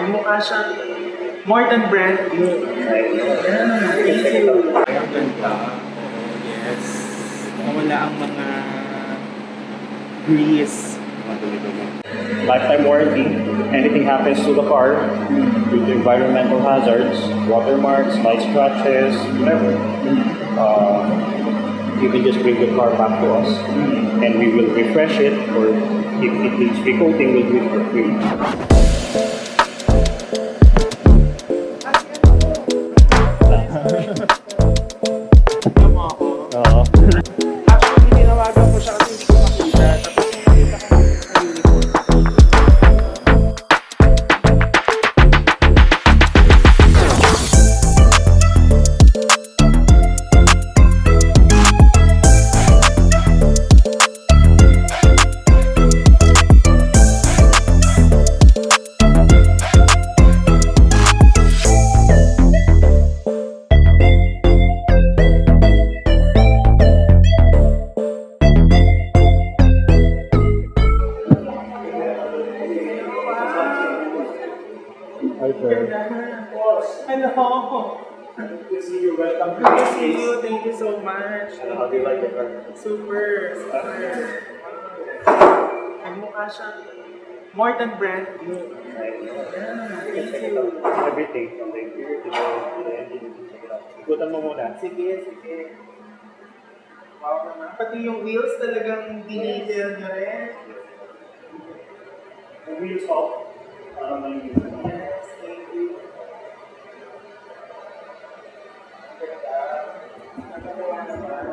Nagmukha siyang more than brand new. Yeah, thank you. Ang ganda. Yes. Nawala ang mga grease. Lifetime warranty. Anything happens to the car due to environmental hazards, watermarks, light scratches, whatever, you can just bring the car back to us and we will refresh it, or if it needs recoating, we'll do it for free. Tama ako. Actually, tinawagan ko siya kasi hindi ko makita. Tapos nakita ko sa uniform. Hi, sir. Hello. Good to see you. Welcome Good to see you. Thank you so much. How do you like the car? Super. Nagmukha siyang more than brand new. Yeah, thank you. Everything from the interior to the engine. Check it out. Ikutan mo muna. Sige. Wow naman. Pati yung wheels talagang dinidetail nyo rin. The wheels off. Yes, thank you. Nakatawa naman.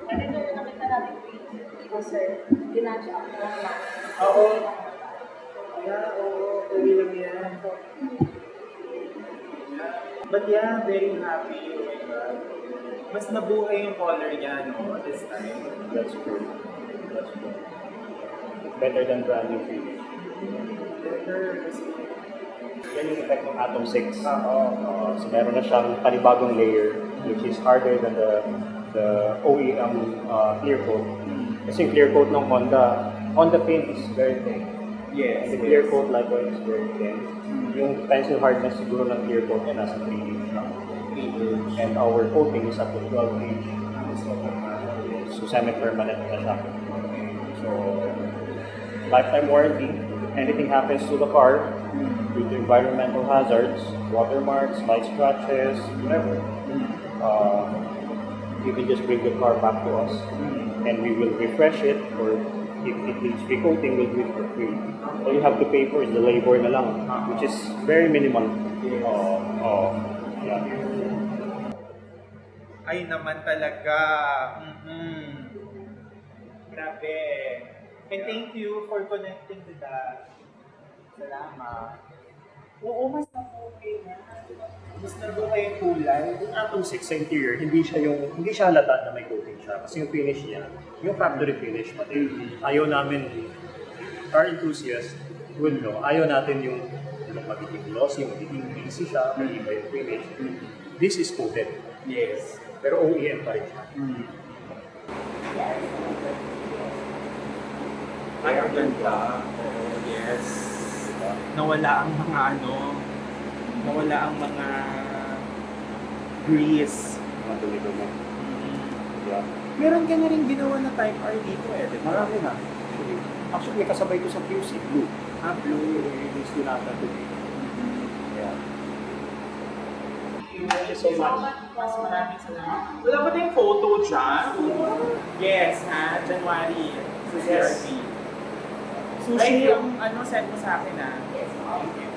Nandito rin nakita natin dito, sir. Ginadya ako ng lang. Oo. Tuloy lang yan. But yeah, very happy. Oh my God. Mas nabuhay yung color niya, no, this time. That's true. That's true. Better than brand new finish. Better. Yan yung effect ng Atom 6. So meron na siyang panibagong layer which is harder than the OEM clear coat. Kasi yung clear coat ng Honda paint is very thin. Yes. And the clear coat likewise is very thin. Yung pencil hardness siguro ng clear coat niya nasa 3 inch lang. And our coating is up to 12 inch. So semi-permanent na siya. So lifetime warranty. Anything happens to the car due to environmental hazards, watermarks, light scratches, whatever, you can just bring the car back to us and we will refresh it, or if it needs recoating, we'll do it for free. All you have to pay for is the labor na lang, which is very minimal. Yeah. Ay naman talaga. Grabe. And thank you for connecting to that. Salamat. Oo, mas nabuhay na. Mas nabuhay yung kulay. Yung Atom 6 sa interior, hindi siya halata na may coating siya. Kasi yung finish niya, yung factory finish pati. Ayaw namin, car enthusiast will know, ayaw natin yung magiging glossy, magiging greasy siya, mag-iba yung finish. This is coated. Yes. Pero OEM pa rin siya. Ay, ang ganda. Oh, yes. Nawala ang mga grease. Matulito mo. Yeah. Meron ka na rin ginawa na Type R dito di ba? Marami na. Actually, may kasabay ko sa QC, blue. Blue. I-release din natin today. Yeah. Thank you so much. Mas maraming salamat. Wala ba tayong photo dyan? Yes, January. Sa CRT. Sushi yung send mo sa akin, Yes, Thank you.